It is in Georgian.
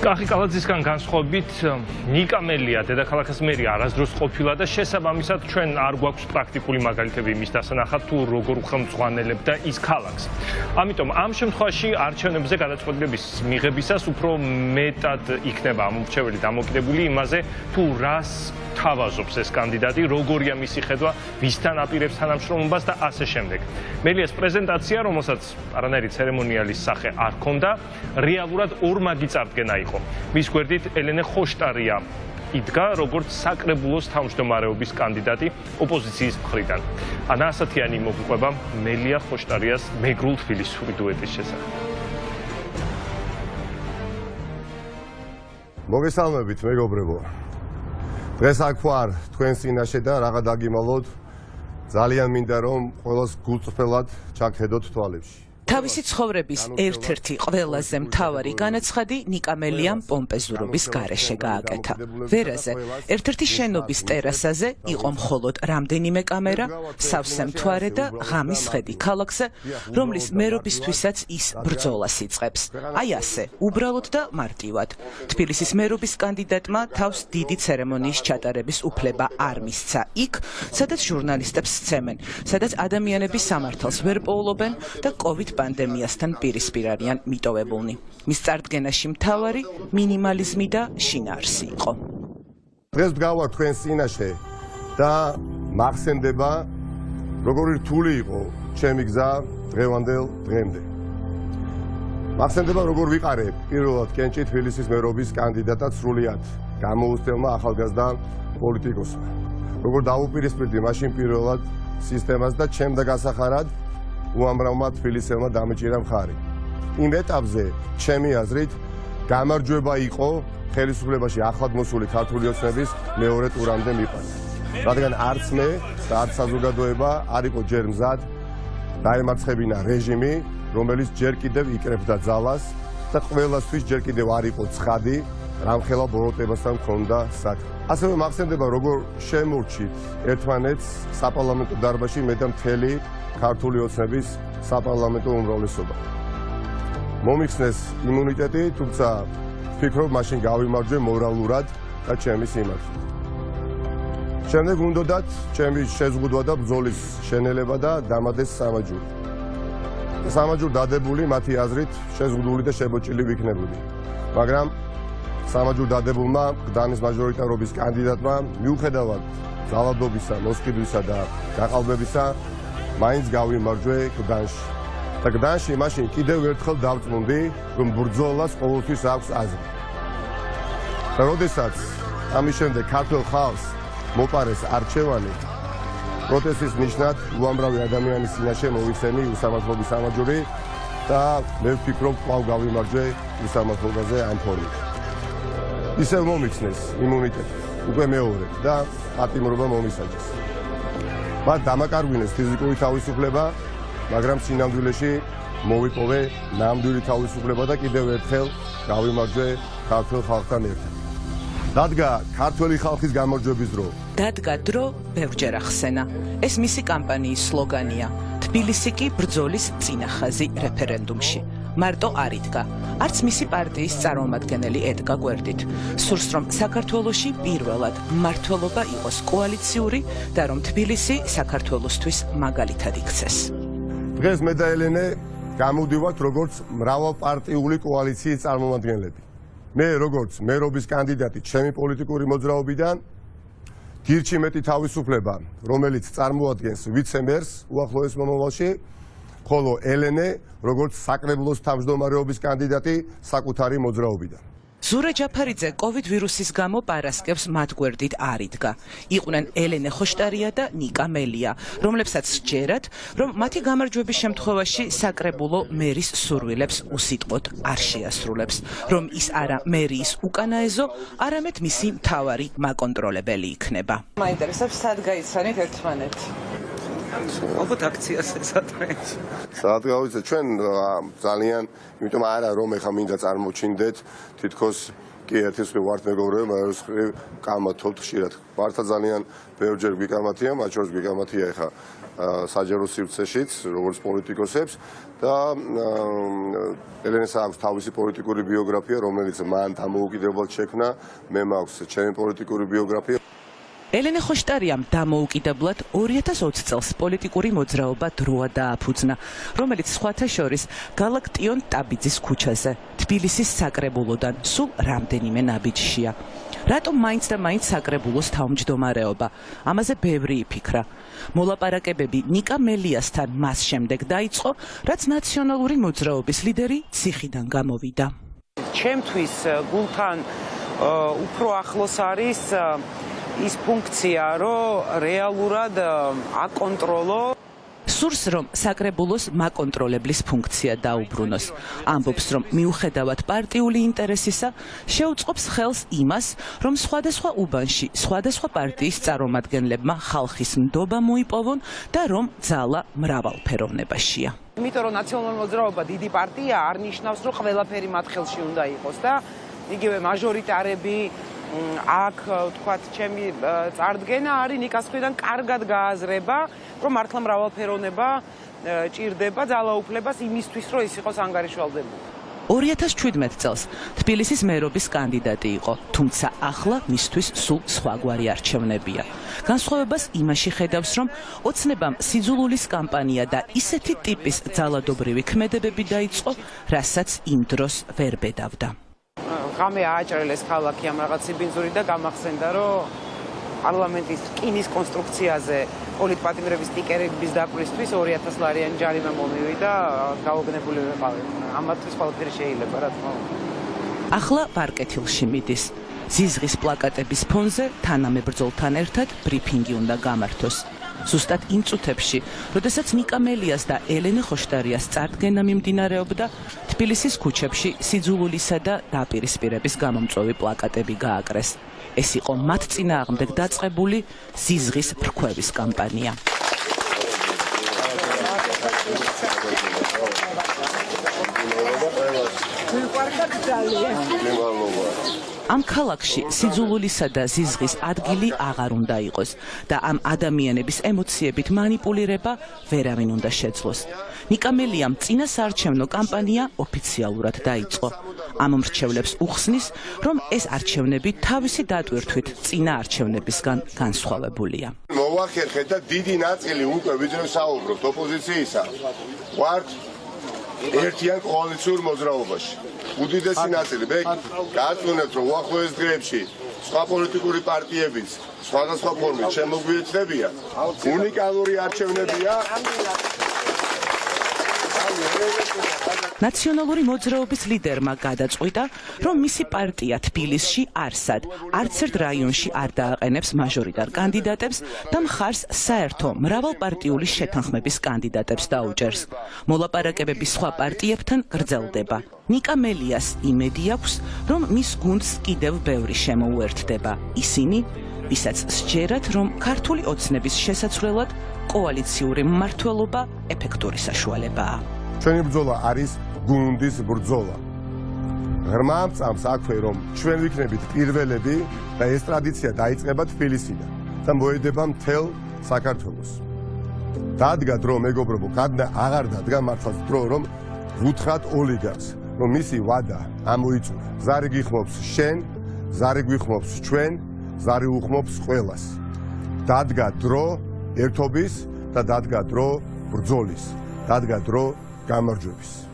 კახი კალაძისგან განსხვავებით ნიკა მელია დედაქალაქის მერი არასდროს ყოფილა და შესაბამისად ჩვენ არ გვაქვს პრაქტიკული მაგალითები იმის დასანახად თუ როგორ უხელმძღვანელებდა ის ქალაქს. ამიტომ ამ შემთხვევაში არჩევნებზე გადაწყვეტილების მიღებისას უფრო მეტად იქნება ამორჩეველი დამოკიდებული იმაზე თუ რას თავაზობს ეს კანდიდატი, როგორია მისი ხედვა, ვისთან აპირებს თანამშრომლობას და ასე შემდეგ. მელიას პრეზენტაცია, რომელსაც არანაირი ცერემონიალის სახე არ ჰქონდა, რეალურად ორმაგი წარდგენა იყო. მის გვერდით ელენე ხოშტარია იდგა როგორც საკრებულოს თავმჯდომარეობის კანდიდატი ოპოზიციის მხრიდან. ანა ასათიანი მოგყვება მელია ხოშტარიას მეგრულ თბილისური დუეტის შესახებ. მოგესალმებით, მეგობრებო. დღეს აქ ვარ თქვენ წინაშე და რაღაც დაგიმალოთ. ძალიან მინდა რომ ყველას გულწრფელად ჩაგხედოთ თვალებში. თავისი ცხოვრების ერთ-ერთი ყველაზე მთავარი განაცხადი ნიკა მელიამ პომპეზურობის გარეშე გააკეთა. ვერაზე, ერთ-ერთი შენობის ტერასაზე იყო მხოლოდ რამდენიმე კამერა, სავსე მთვარე და ღამის ხედი ქალაქზე, რომლის მერობისთვისაც ის ბრძოლას იწყებს. აი ასე, უბრალოდ და მარტივად. თბილისის მერობის კანდიდატმა თავს დიდი ცერემონიის ჩატარების უფლება არ მისცა იქ, სადაც ჟურნალისტებს სცემენ, სადაც ადამიანები სამართალს ვერ პოულობენ და COVID პანდემიასთან პირისპირ არიან მიტოვებულნი. მის წარდგენაში მთავარი მინიმალიზმი და შინაარსი იყო. დღეს ვდგავარ თქვენ წინაშე და მახსენდება როგორი რთული იყო ჩემი გზა დღევანდელ დღემდე. მახსენდება როგორ ვიყარე პირველად კენჭი თბილისის მერობის კანდიდატად სრულიად გამოუცდელმა ახალგაზრდა პოლიტიკოსმა. როგორ დავუპირისპირდი მაშინ პირველად სისტემას და ჩემდა გასახარად უამრავმა თბილისელმა დამეჭირა მხარი. იმ ეტაპზე ჩემი აზრით გამარჯვება იყო ხელისუფლებაში ახლად მოსული ქართული ოცნების მეორე ტურამდე მიყანა. რადგან არც მე და არც საზოგადოება არ იყო ჯერ მზად დაემარცხებინა რეჟიმი, რომელიც ჯერ კიდევ იკრებდა ძალას და ყველასთვის ჯერ კიდევ არ იყო ცხადი, რამხელა ბოროტებასთან ჰქონდა საქმე. ასევე მახსენდება როგორ შემორჩით ერთმანეთს საპარლამენტო დარბაზში მე და მთელი ქართული ოცნების საპარლამენტო უმრავლესობა. მომიხსნეს იმუნიტეტი, თუმცა ვფიქრობ, მაშინ გავიმარჯვე მორალურად და ჩემი სიმართლით. შემდეგ უნდათ ჩემი შეზღუდვა და ბრძოლის შენელება და დამადეს სამაჯური. სამაჯური დადებული მათი აზრით შეზღუდული და შებოჭილი ვიქნებოდი. მაგრამ სამაჯური დადებულმა გდანის მაჟორიტარობის კანდიდატმა მიუხედავად ძალადობისა, მოსყიდვისა და გაყალბებისა მაინც გავიმარჯვე გდანში. და გდანში მაშინ კიდევ ერთხელ დავწმუნდი, რომ ბრძოლას ყოველთვის აქვს აზრი. და როდესაც ამის შემდეგ ქართულ ხალხს მოპარეს არჩევანი, პროტესტის ნიშნად უამრავი ადამიანის წინაშე მოვიხსენი უსამართლობის სამაჯური და მე ვფიქრობ, კვლავ გავიმარჯვე უსამართლობაზე ამ ფორმით. ისევ მომიხსნეს იმუნიტეტი, უკვე მეორედ და პატიმრობა მომისაჯეს. მათ დამაკარგვინეს ფიზიკური თავისუფლება, მაგრამ სინამდვილეში მოვიპოვე ნამდვილი თავისუფლება და კიდევ ერთხელ გავიმარჯვე ქართულ ხალხთან ერთად. დადგა ქართველი ხალხის გამარჯვების დრო. დადგა დრო ბევრჯერ ახსენა. ეს მისი კამპანიის სლოგანია. თბილისი კი ბრძოლის წინახაზი რეფერენდუმში. მარტო არ იდგა. არც მისი პარტიის წარმომადგენელი ედგა გვერდით. სურს რომ საქართველოში პირველად მმართველობა იყოს კოალიციური და რომ თბილისი საქართველოსთვის მაგალითად იქცეს. დღეს მე და ელენე გამოვდივართ როგორც მრავალპარტიული კოალიციის წარმომადგენლები. მე როგორც მერობის კანდიდატი ჩემი პოლიტიკური მოძრაობიდან გირჩი მეტი თავისუფლება, რომელიც წარმოადგენს ვიცე-მერს უახლოეს მომავალში, ხოლო ელენე როგორც საკრებულოს თავმჯდომარეობის კანდიდატი საკუთარი მოძრაობიდან. ზურე ჯაფარიძე COVID ვირუსის გამო პარასკევს მათ გვერდით არ იდგა. იყვნენ ელენე ხოშტარია და ნიკა მელია, რომლებსაც სჯერათ, რომ მათი გამარჯვების შემთხვევაში საკრებულო მერის სურვილებს უსიტყვოდ არ შეასრულებს, რომ ის არა მერიის უკანაეზო, არამედ მისი მთავარი მაკონტროლებელი იქნება. მაინტერესებს, სად გაიცანით ერთმანეთი? ალბათ აქციას ესატყვეთ. სადღაც გავიცე ჩვენ ძალიან, იმიტომ არა რომ ეხა მინდა წარმოჩინდეთ თითქოს კი ერთის მხრივ ვართ მეგობრები, მაგრამ ის მხრივ კამათობთ ხშირად. მართლა ძალიან ბევრჯერ გვიკამათია, მათ შორის გვიკამათია ეხა საჯარო სივრცეშიც, როგორც პოლიტიკოსებს და ელენეს აქვს თავისი პოლიტიკური ბიოგრაფია, რომელიც მან დამოუკიდებლად შექმნა, მე მაქვს ჩემი პოლიტიკური ბიოგრაფია. ელენე ხოშტარიამ დამოუკიდებლად 2020 წელს პოლიტიკური მოძრაობა დროა დააფუძნა, რომელიც სხვათა შორის გალაქტიონ ტაბიძის ქუჩაზე, თბილისის საკრებულოდან სულ რამდენიმე ნაბიჯშია. რატომ მაინც და მაინც საკრებულოს თავმჯდომარეობა? ამაზე ბევრი იფიქრა. მოლაპარაკებები ნიკა მელიასთან მას შემდეგ დაიწყო, რაც ნაციონალური მოძრაობის ლიდერი ციხიდან გამოვიდა. ჩემთვის გულთან უფრო ახლოს არის ის ფუნქცია, რომ რეალურად აკონტროლო. სურს, რომ საკრებულოს მაკონტროლებლის ფუნქცია დაუბრუნოს. ამბობს, რომ მიუხედავად პარტიული ინტერესისა, შეუწყობს ხელს იმას, რომ სხვადასხვა უბანში, სხვადასხვა პარტიის წარმომადგენლებმა ხალხის ნდობა მოიპოვონ და რომ ძალა მრავალფეროვნებაშია. იმიტომ რომ ნაციონალური მოძრაობა დიდი პარტია არ ნიშნავს, რომ ყველაფერი მათ ხელში უნდა იყოს და იგივე მაჟორიტარები აქ თქვათ ჩემი წარდგენა არის ნიკას მხრიდან კარგად გააზრება, რომ მართლა მრავალფეროვნება ჭირდება ძალაუფლებას იმისთვის, რომ ის იყოს ანგარიშვალდებული. 2017 წელს თბილისის მერობის კანდიდატი იყო, თუმცა ახლა მისთვის სულ სხვაგვარი არჩევნებია. განსხვავებას იმაში ხედავს, რომ ოცნებამ სიძულულის კამპანია და ისეთი ტიპის ძალადობრივი ქმედებები დაიწყო, რასაც იმ დროს ვერ ბედავდა. ღამე ააჭრელეს ქალაქი ამ რაღაც სიბინძური და გამახსენდა, რომ პარლამენტის რკინის კონსტრუქციაზე პოლიტპატიმრების სტიკერების დაკვირისთვის 2000 ლარიანი ჯარიმა მომივიდა, გაოგნებული ვიყავი. ამათთვის ყველაფერი შეიძლება, რა თქმა უნდა. ახლა პარკეთილში მიდის. ზიზღის პლაკატების ფონზე თანამებრძოლთან ერთად ბრიფინგი უნდა გამართოს. ზუსტად იმ წუთებში, როდესაც ნიკა მელიას და ელენე ხოშტარიას წარდგენა მიმდინარეობდა, თბილისის ქუჩებში სიძულულისა და დაპირისპირების გამომწვევი პლაკატები გააკრეს. ეს იყო მათ წინააღმდეგ დაწყებული ზიზღის ფრქვევის კამპანია. ამ ქალაქში სიძულულისა და ზიზღის ადგილი აღარ უნდა იყოს და ამ ადამიანების ემოციებით მანიპულირება ვერავინ უნდა შეძლოს. ნიკა მელიამ წინასაარჩევნო კამპანია ოფიციალურად დაიწყო. ამ მრჩევლებს უხსნის, რომ ეს არჩევნები თავისი დატვირთვით წინა არჩევნებისგან განსხვავებულია. მოვახერხეთ და დიდი ნაწილი უკვე ვიდრე საუბრობთ ოპოზიციისა. ვართ ერთიან კოალიციურ მოძრაობაში. უდიდესი ნაწილი, მე გაწუნებთ, რომ უახლოეს დღეებში სხვა პოლიტიკური პარტიებიც სხვადასხვა ფორმით შემოგვიეცდებია. უნიკალური არჩევნებია. ნაციონალური მოძრაობის ლიდერმა გადაწყვიტა, რომ მისი პარტია თბილისში არსად არც ერთ რაიონში არ დააყენებს მაჟორიტარ კანდიდატებს და მხარს საერთო მრავალპარტიული შეთანხმების კანდიდატებს დაუჭერს. მოლაპარაკებები სხვა პარტიებთან გრძელდება. ნიკა მელიას იმედი აქვს, რომ მის გუნდს კიდევ ბევრი შემოუერთდება. ისინი, ვისაც სჯერათ, რომ ქართული ოცნების შესაცვლელად კოალიციური მმართველობა ეფექტური საშუალებაა. ჩვენი ბრძოლა არის გუნდის ბრძოლა. ღრმა წამს აქვე, რომ ჩვენ ვიქნებით პირველები და ეს ტრადიცია დაიწყება თბილისიდან და მოედება მთელ საქართველოს. დადგა დრო, მეგობრებო, აღარ დადგა მართლაც დრო, რომ ვუთხრათ ოლიგარქს, რომ მისი ვადა ამოიწურა. ზარი გიხმობს შენ, ზარი გვიხმობს ჩვენ, ზარი უხმობს ყველას. დადგა დრო ერთობის და დადგა დრო ბრძოლის. დადგა დრო გამარჯვების.